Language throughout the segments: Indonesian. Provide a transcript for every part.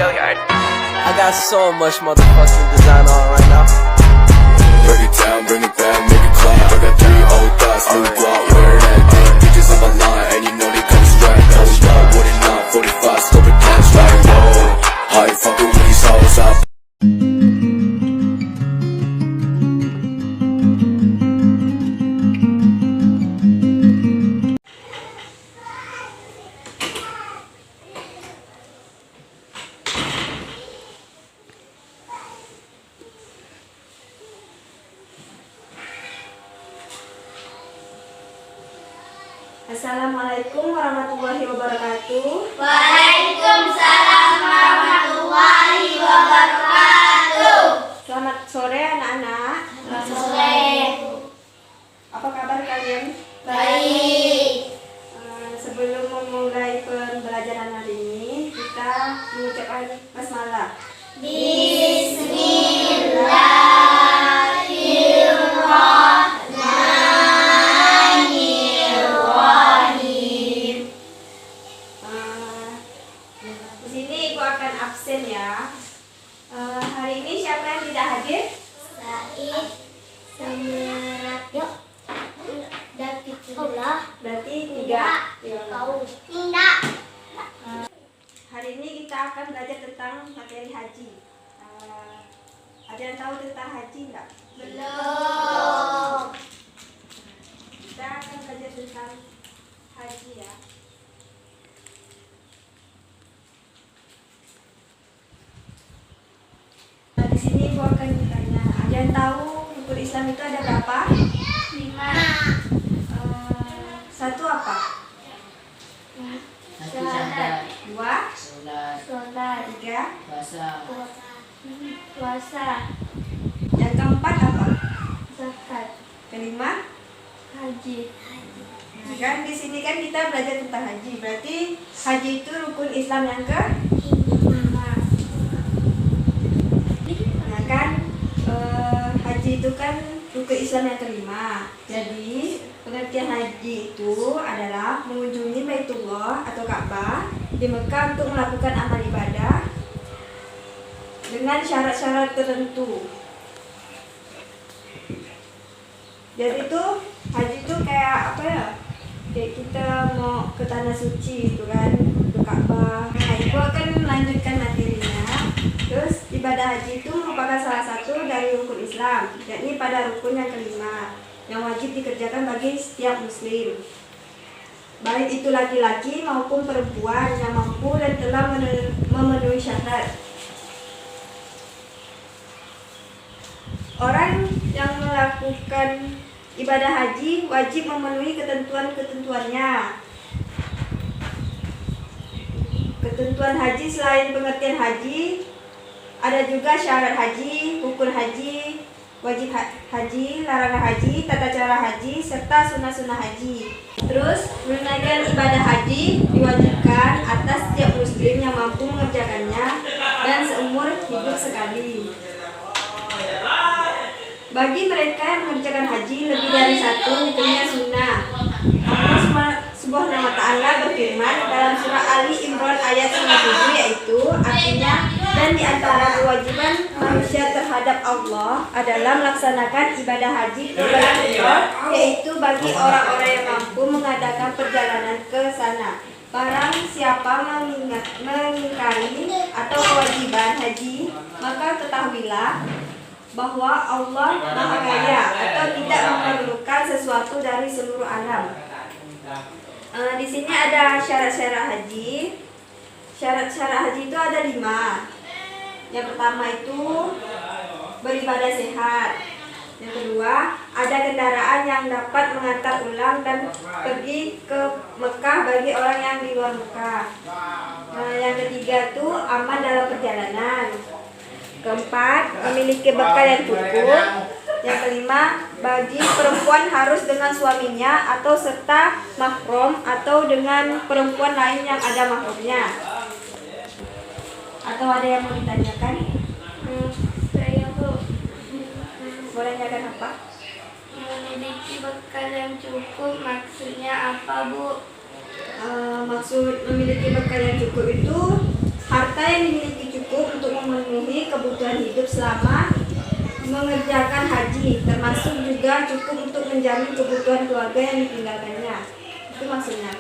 I got so much motherfucking design on right now. Break it down, bring it back, make it clap. I got 3 old thoughts, new block, where that day. Bitches on my line, and you know they come straight. Hold up, what it not, 45, scope it cash like whoa. How you fucking with these hoes up? Assalamualaikum warahmatullahi wabarakatuh. Waalaikumsalam warahmatullahi wabarakatuh. Selamat sore anak-anak. Selamat sore. Apa kabar kalian? Baik. Sebelum memulai pembelajaran hari ini, kita mengucapkan basmalah. Bismillahirrahmanirrahim. Di sini ibu akan absen ya. Hari ini siapa yang tidak hadir? Said Semeratyo dan Fitullah. Berarti 3. Kau tidak. Hari ini kita akan belajar tentang materi haji. Ada yang tahu tentang haji enggak? Belum. Kita akan belajar tentang haji ya. Di sini ibu akan bertanya, ada yang tahu rukun Islam itu ada berapa? 5. Satu apa? Syahadat. 2, Sholat. 3, Puasa. yang keempat apa? Zakat. Kelima? Haji. Kan di sini kan kita belajar tentang haji. Berarti haji itu rukun Islam yang ke? Nah kan haji itu kan rukun Islam yang kelima. Jadi pengertian haji itu adalah mengunjungi Baitullah atau Ka'bah di Mekah untuk melakukan amal ibadah dengan syarat-syarat tertentu. Jadi itu haji itu kayak apa ya? Kayak kita mau ke tanah suci itu kan, ke Ka'bah. Nah, ibu akan melanjutkan materinya. Terus ibadah haji itu merupakan salah satu dari rukun Islam, yakni pada rukun yang kelima yang wajib dikerjakan bagi setiap muslim, baik itu laki-laki maupun perempuan yang mampu dan telah memenuhi syarat. Orang yang melakukan ibadah haji wajib memenuhi ketentuan-ketentuannya. Ketentuan haji selain pengertian haji, ada juga syarat haji, rukun haji, wajib haji, larangan haji, tata cara haji, serta sunnah-sunnah haji. Terus, menunaikan ibadah haji diwajibkan atas setiap muslim yang mampu mengerjakannya dan seumur hidup sekali. Bagi mereka yang mengerjakan haji lebih dari satu, hukumnya sunnah. Allah Subhanahu wa Ta'ala berfirman dalam surah Ali Imran ayat 97, yaitu artinya, dan di antara kewajiban manusia terhadap Allah adalah melaksanakan ibadah haji ke Baitullah, yaitu bagi orang-orang yang mampu mengadakan perjalanan ke sana. Barang siapa mengingkari atau kewajiban haji, maka ketahuilah bahwa Allah Maha Kaya atau tidak memerlukan sesuatu dari seluruh alam. Di sini ada syarat-syarat haji. Syarat-syarat haji itu ada 5. Yang pertama itu beribadah sehat. Yang kedua, ada kendaraan yang dapat mengantar ulang dan pergi ke Mekah bagi orang yang di luar Mekah. Yang ketiga itu aman dalam perjalanan. Keempat, memiliki bekal yang cukup. Yang kelima, bagi perempuan harus dengan suaminya atau serta mahram atau dengan perempuan lain yang ada mahramnya. Atau ada yang mau ditanyakan? Saya Boleh tanyakan apa? memiliki bekal yang cukup maksudnya apa, Bu? Maksud memiliki bekal yang cukup itu harta yang dimiliki kewajiban hidup selama mengerjakan haji, termasuk juga cukup untuk menjamin kebutuhan keluarga yang ditinggalkannya. Itu maksudnya.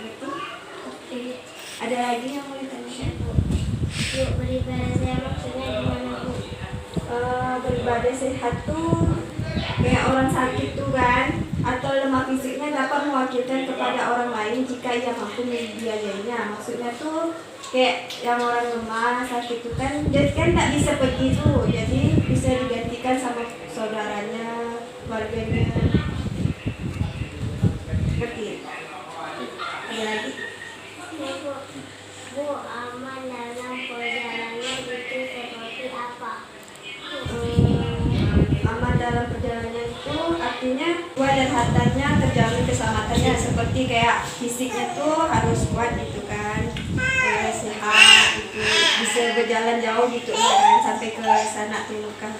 Ada lagi yang mau ditanyakan? Bu, beribadah saya maksudnya gimana Bu? Beribadah sehat tuh kayak orang sakit tuh kan, atau lemah fisiknya dapat mewakilkan kepada orang lain jika ia mampu membiayainya. Maksudnya tuh kayak yang orang lemah sakit tuh kan, jadi kan tak bisa pergi tuh, jadi bisa digantikan sama saudaranya, keluarganya. Seperti itu. Ada lagi? Ya, Bu. Bu, aman dalam perjalanan itu seperti apa? Aman dalam perjalanan itu artinya kuat dan hartanya terjamin keselamatannya, seperti kayak fisiknya tuh harus kuat gitu kan, sehat gitu, bisa berjalan jauh gitu kan sampai ke sana ke Mekah.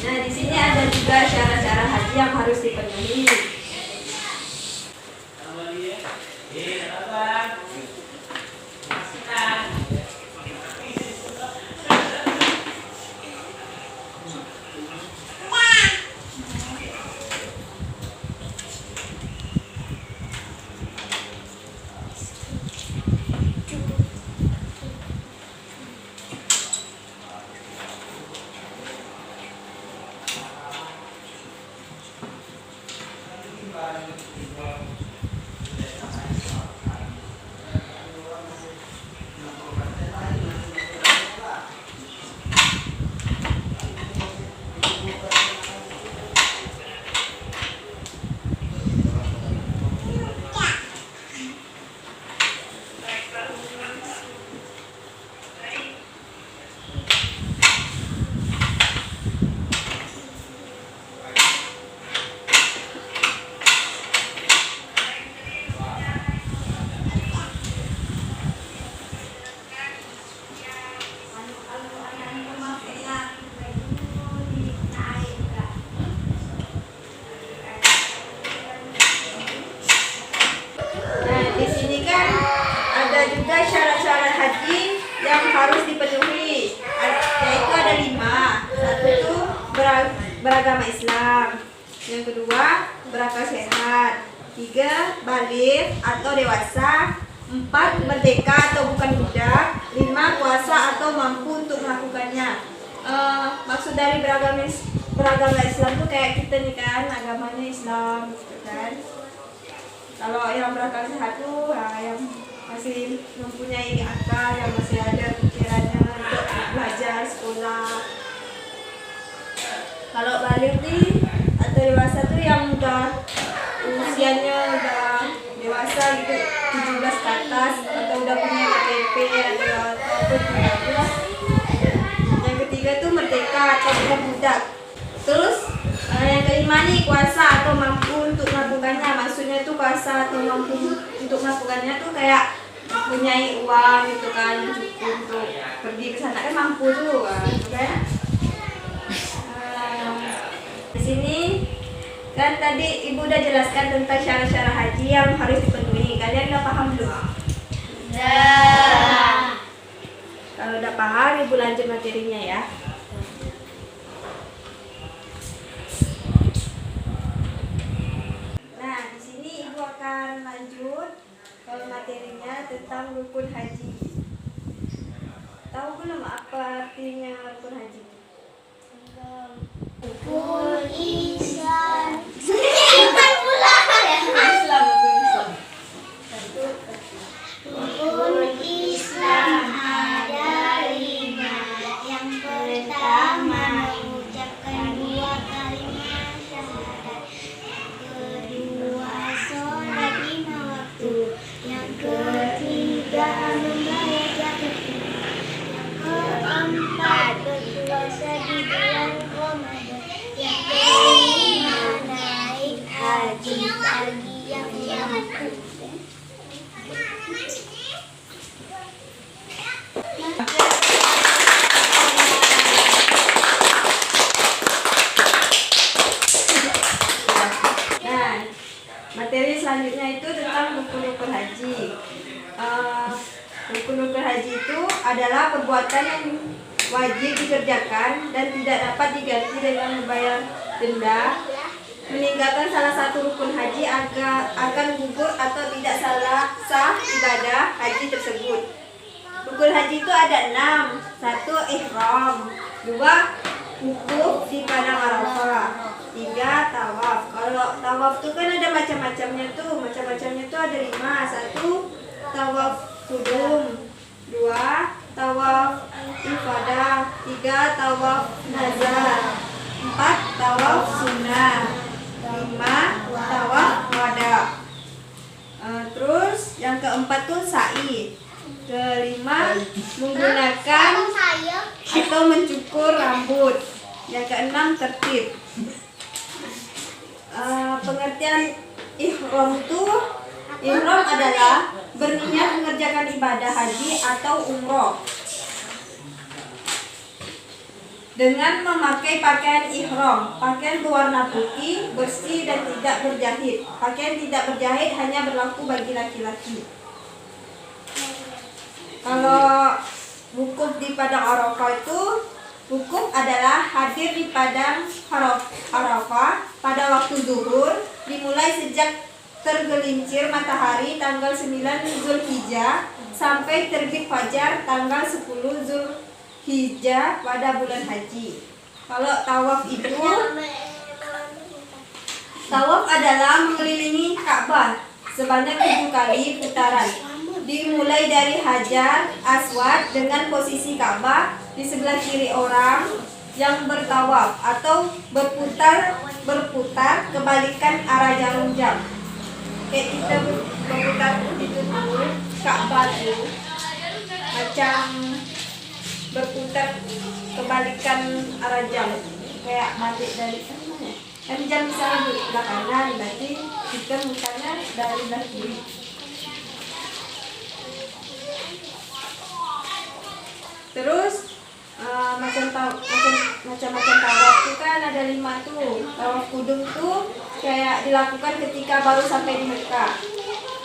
Nah di sini ada juga syarat-syarat haji yang harus dipenuhi. Syarat-syarat haji yang harus dipenuhi, yaitu ada 5. Satu itu beragama Islam, yang kedua berakal sehat, 3 baligh atau dewasa, 4 merdeka atau bukan budak, 5 kuasa atau mampu untuk melakukannya. Maksud dari beragama Islam tuh kayak kita nih kan, agamanya Islam gitu kan. Kalau yang berakal sehat tuh yang masih mempunyai akal, yang masih ada pikirannya untuk belajar sekolah. Kalau balik nih atau dewasa tuh yang udah usianya udah dewasa gitu, 17 ke atas, atau udah punya KTP atau apa. Yang ketiga tuh merdeka atau bukan budak. Terus yang kelima nih kuasa atau mampu untuk melakukannya. Maksudnya tuh kuasa atau mampu untuk melakukannya tuh kayak mempunyai uang gitu kan, cukup untuk pergi ke sana kan, mampu tuh kan. Di sini kan tadi Ibu udah jelaskan tentang syarat-syarat haji yang harus dipenuhi. Kalian udah paham belum? Udah. Kalau udah paham, Ibu lanjut materinya ya. Nah, di sini Ibu akan lanjut kalau materinya tentang rukun haji. Tahu belum apa artinya rukun haji? Rukun Islam. Rukun Islam ada 5. Yang pertama mengucapkan 2 kalimat syahadat. Yang kedua sholat 5 waktu. Yang ketiga membayar zakat. Yang keempat berpuasa di bulan Ramadan. Yang kelima naik haji bagi yang mampu. Materi selanjutnya itu tentang rukun-rukun haji. Rukun-rukun haji itu adalah perbuatan yang wajib dikerjakan dan tidak dapat diganti dengan membayar denda. Meninggalkan salah satu rukun haji akan gugur atau tidak sah ibadah haji tersebut. Rukun haji itu ada 6. 1. Ihram. 2. Wukuf di padang Arafah. 3. Tawaf. Kalau tawaf itu kan ada macam-macamnya tuh. Macam-macamnya tuh ada 5. 1. Tawaf kudum. 2. Tawaf ifadah. 3. Tawaf nazar. 4. Tawaf sunnah. 5. Tawaf wada. Terus yang keempat tuh sa'i. Kelima, menggunakan atau mencukur rambut. Yang keenam, tertib. Pengertian ihram itu, ihram adalah berniat mengerjakan ibadah haji atau umroh dengan memakai pakaian ihram. Pakaian berwarna putih, bersih dan tidak berjahit. Pakaian tidak berjahit hanya berlaku bagi laki-laki. Kalau wukuf di padang Arafah itu, wukuf adalah hadir di padang Arafah pada waktu zuhur, dimulai sejak tergelincir matahari tanggal 9 Zulhijjah sampai terbit fajar tanggal 10 Zulhijjah pada bulan haji. Kalau tawaf itu, tawaf adalah mengelilingi Ka'bah sebanyak 7 kali putaran. Dimulai dari Hajar Aswad dengan posisi Ka'bah di sebelah kiri orang yang bertawaf atau berputar kebalikan arah jarum jam. Kayak kita berputar itu dulu, Ka'bah itu macam berputar kebalikan arah jam, kayak balik dari sana. Kan jam misalnya di sebelah kanan, berarti kita mukanya dari sebelah kiri. Terus macam-macam tawaf itu kan ada 5 tuh. Tawaf kudum tuh kayak dilakukan ketika baru sampai di Mekah.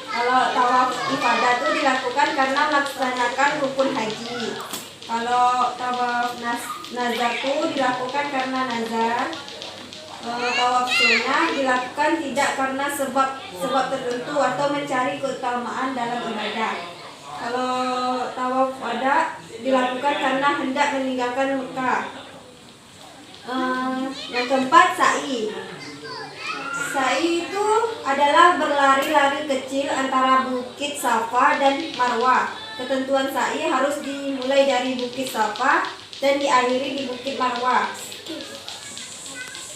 Kalau tawaf ifadah tuh dilakukan karena melaksanakan rukun haji. Kalau tawaf nazar tuh dilakukan karena nazar. Tawaf sunnah dilakukan tidak karena sebab tertentu atau mencari keutamaan dalam ibadah. Kalau tawaf wada dilakukan karena hendak meninggalkan Mekah. Yang keempat, sa'i. Sa'i itu adalah berlari-lari kecil antara Bukit Safa dan Marwah. Ketentuan sa'i harus dimulai dari Bukit Safa dan diakhiri di Bukit Marwah.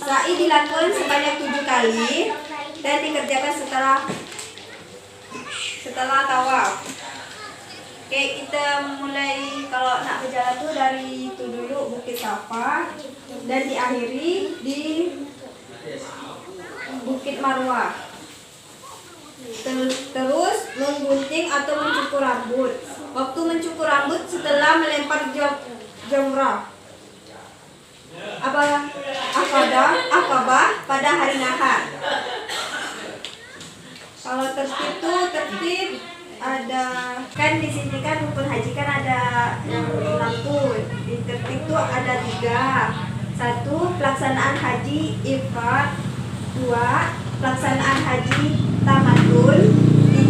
Sa'i dilakukan sebanyak 7 kali dan dikerjakan setelah tawaf. Oke, kita mulai kalau nak berjalan tuh dari itu dulu Bukit Safa dan diakhiri di Bukit Marwah. Terus menggunting atau mencukur rambut. Waktu mencukur rambut setelah melempar jamrah Aqabah pada hari Nahar. Kalau tertib ada kan di sini kan rukun haji kan ada yang 6 tuh. Di tertib tuh ada 3. 1. Pelaksanaan haji ifrad. 2. Pelaksanaan haji tamattul.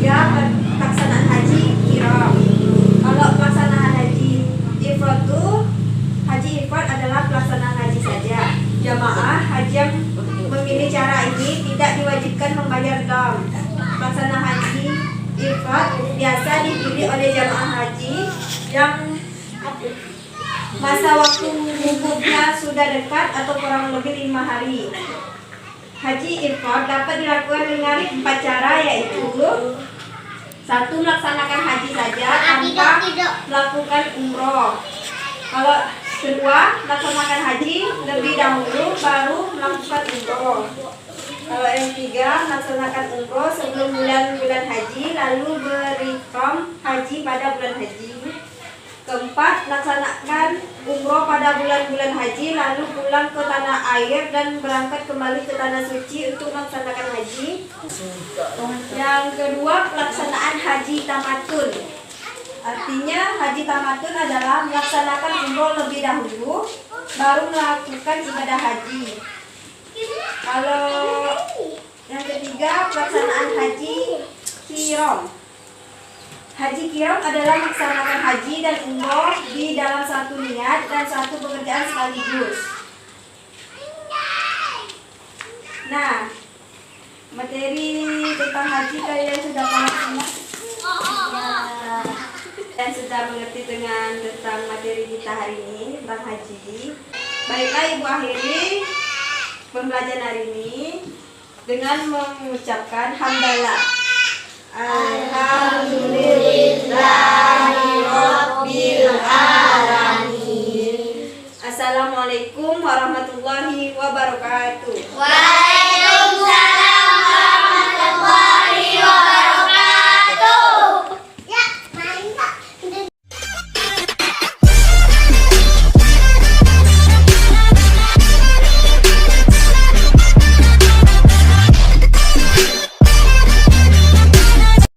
3. Pelaksanaan haji qiran. Kalau pelaksanaan haji ifrad tuh, haji ifrad adalah pelaksanaan haji saja. Jamaah haji yang memilih cara ini tidak diwajibkan membayar dam. Pelaksanaan haji ifrad biasa dipilih oleh jamaah haji yang masa waktu wukufnya sudah dekat atau kurang lebih 5 hari. Haji ifrad dapat dilakukan dengan 4 cara, yaitu 1. Melaksanakan haji saja tanpa melakukan umroh. Kalau kedua, melaksanakan haji lebih dahulu baru melakukan umroh. Kalau yang 3, melaksanakan umroh sebelum bulan haji lalu berihram haji pada bulan haji. Keempat, melaksanakan umroh pada bulan-bulan haji lalu pulang ke tanah air dan berangkat kembali ke tanah suci untuk melaksanakan haji. Yang kedua, pelaksanaan haji tamattul. Artinya haji tamatun adalah melaksanakan umroh lebih dahulu, baru melakukan ibadah haji. Kalau yang ketiga, pelaksanaan haji kiram. Haji kiram adalah melaksanakan haji dan umroh di dalam satu niat dan satu pekerjaan sekaligus. Nah, materi tentang haji kalian sudah paham semua? Ya, dan sudah mengerti tentang materi kita hari ini tentang haji. Baiklah, Ibu akhiri pembelajaran hari ini dengan mengucapkan hamdalah. Alhamdulillah.